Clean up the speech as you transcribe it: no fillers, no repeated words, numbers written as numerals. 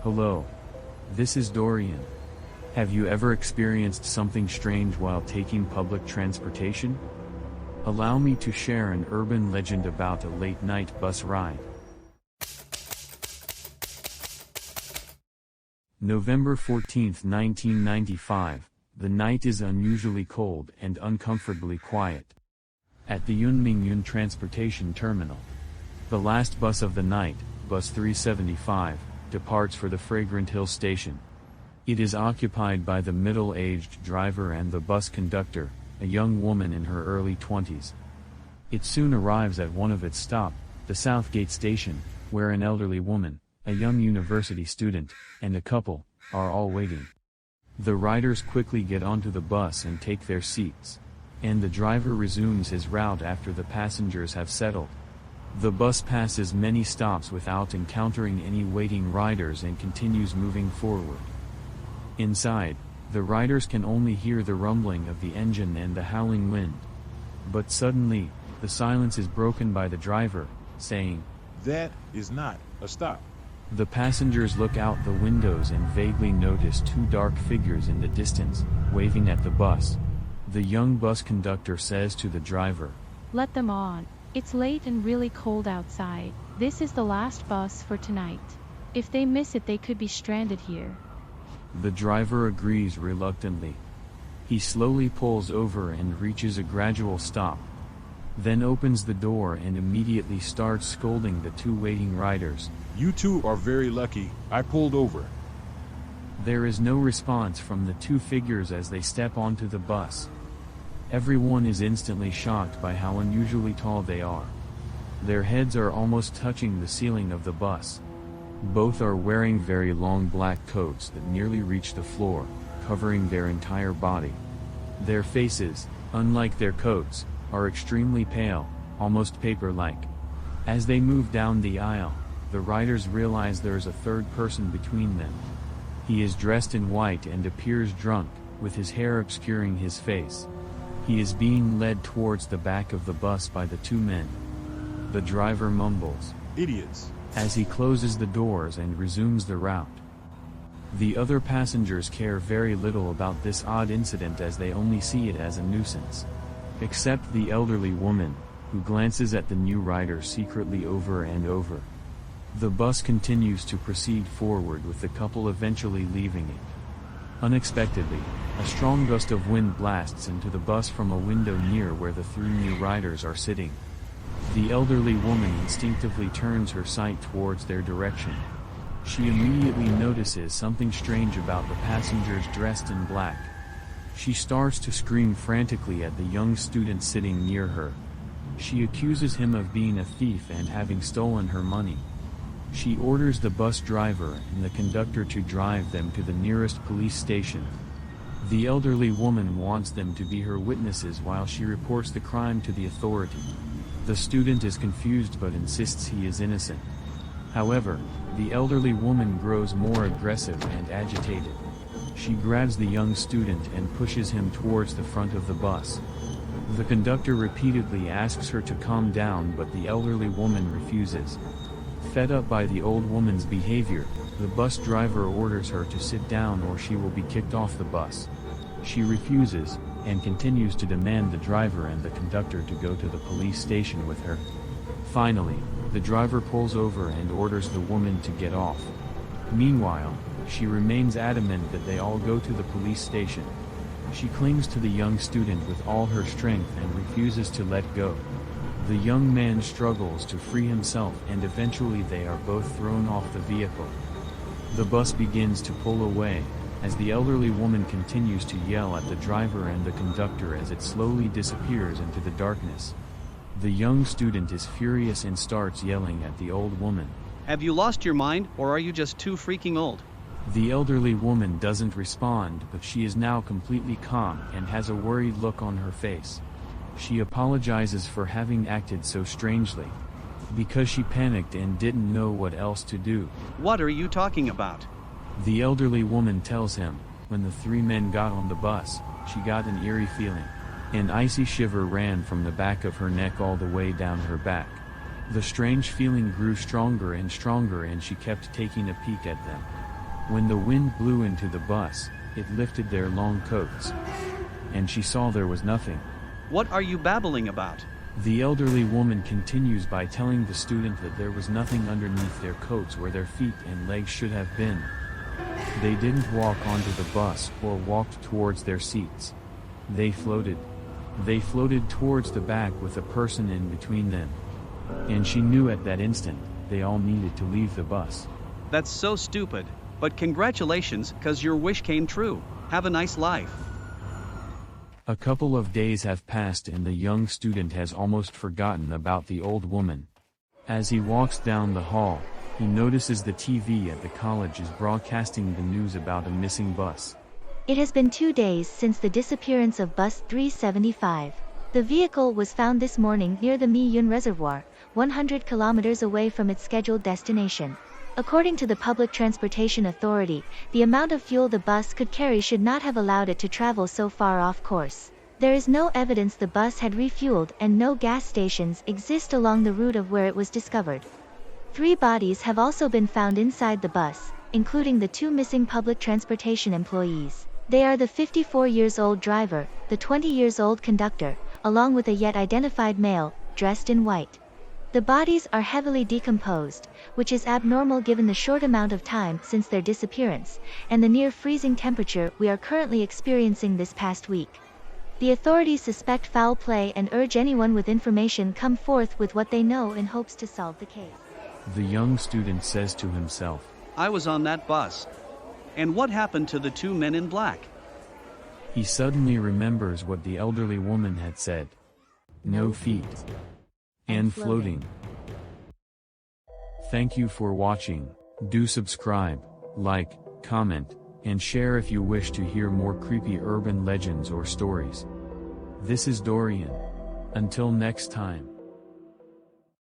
Hello. This is Dorian. Have you ever experienced something strange while taking public transportation? Allow me to share an urban legend about a late-night bus ride. November 14, 1995, the night is unusually cold and uncomfortably quiet. At the Yunmingyun Transportation Terminal, the last bus of the night, Bus 375, departs for the Fragrant Hill Station. It is occupied by the middle-aged driver and the bus conductor, a young woman in her early 20s. It soon arrives at one of its stops, the Southgate Station, where an elderly woman, a young university student, and a couple, are all waiting. The riders quickly get onto the bus and take their seats, and the driver resumes his route after the passengers have settled. The bus passes many stops without encountering any waiting riders and continues moving forward. Inside, the riders can only hear the rumbling of the engine and the howling wind. But suddenly, the silence is broken by the driver, saying, "That is not a stop." The passengers look out the windows and vaguely notice two dark figures in the distance, waving at the bus. The young bus conductor says to the driver, "Let them on. It's late and really cold outside. This is the last bus for tonight. If they miss it, they could be stranded here." The driver agrees reluctantly. He slowly pulls over and reaches a gradual stop, then opens the door and immediately starts scolding the two waiting riders. "You two are very lucky I pulled over." There is no response from the two figures as they step onto the bus. Everyone is instantly shocked by how unusually tall they are. Their heads are almost touching the ceiling of the bus. Both are wearing very long black coats that nearly reach the floor, covering their entire body. Their faces, unlike their coats, are extremely pale, almost paper-like. As they move down the aisle, the riders realize there is a third person between them. He is dressed in white and appears drunk, with his hair obscuring his face. He is being led towards the back of the bus by the two men. The driver mumbles, "Idiots," as he closes the doors and resumes the route. The other passengers care very little about this odd incident as they only see it as a nuisance. Except the elderly woman, who glances at the new rider secretly over and over. The bus continues to proceed forward with the couple eventually leaving it. Unexpectedly, a strong gust of wind blasts into the bus from a window near where the three new riders are sitting. The elderly woman instinctively turns her sight towards their direction. She immediately notices something strange about the passengers dressed in black. She starts to scream frantically at the young student sitting near her. She accuses him of being a thief and having stolen her money. She orders the bus driver and the conductor to drive them to the nearest police station. The elderly woman wants them to be her witnesses while she reports the crime to the authority. The student is confused but insists he is innocent. However, the elderly woman grows more aggressive and agitated. She grabs the young student and pushes him towards the front of the bus. The conductor repeatedly asks her to calm down, but the elderly woman refuses. Fed up by the old woman's behavior, the bus driver orders her to sit down or she will be kicked off the bus. She refuses, and continues to demand the driver and the conductor to go to the police station with her. Finally, the driver pulls over and orders the woman to get off. Meanwhile, she remains adamant that they all go to the police station. She clings to the young student with all her strength and refuses to let go. The young man struggles to free himself and eventually they are both thrown off the vehicle. The bus begins to pull away, as the elderly woman continues to yell at the driver and the conductor as it slowly disappears into the darkness. The young student is furious and starts yelling at the old woman. "Have you lost your mind, or are you just too freaking old?" The elderly woman doesn't respond, but she is now completely calm and has a worried look on her face. She apologizes for having acted so strangely, because she panicked and didn't know what else to do. "What are you talking about?" The elderly woman tells him. When the three men got on the bus, she got an eerie feeling. An icy shiver ran from the back of her neck all the way down her back. The strange feeling grew stronger and stronger and she kept taking a peek at them. When the wind blew into the bus, it lifted their long coats. And she saw there was nothing. What are you babbling about? The elderly woman continues by telling the student that there was nothing underneath their coats where their feet and legs should have been. They didn't walk onto the bus or walked towards their seats. They floated. They floated towards the back with a person in between them. And she knew at that instant, they all needed to leave the bus. That's so stupid, but congratulations, 'cause your wish came true. Have a nice life. A couple of days have passed and the young student has almost forgotten about the old woman. As he walks down the hall, he notices the TV at the college is broadcasting the news about a missing bus. It has been 2 days since the disappearance of bus 375. The vehicle was found this morning near the Mi-Yun Reservoir, 100 kilometers away from its scheduled destination. According to the Public Transportation Authority, the amount of fuel the bus could carry should not have allowed it to travel so far off course. There is no evidence the bus had refueled and no gas stations exist along the route of where it was discovered. 3 bodies have also been found inside the bus, including the 2 missing public transportation employees. They are the 54-years-old driver, the 20-years-old conductor, along with a yet identified male, dressed in white. The bodies are heavily decomposed, which is abnormal given the short amount of time since their disappearance, and the near-freezing temperature we are currently experiencing this past week. The authorities suspect foul play and urge anyone with information come forth with what they know in hopes to solve the case. The young student says to himself, I was on that bus. And what happened to the 2 men in black? he suddenly remembers what the elderly woman had said. No feet. And floating. Thank you for watching. Do subscribe, like, comment, and share if you wish to hear more creepy urban legends or stories. This is Dorian. Until next time.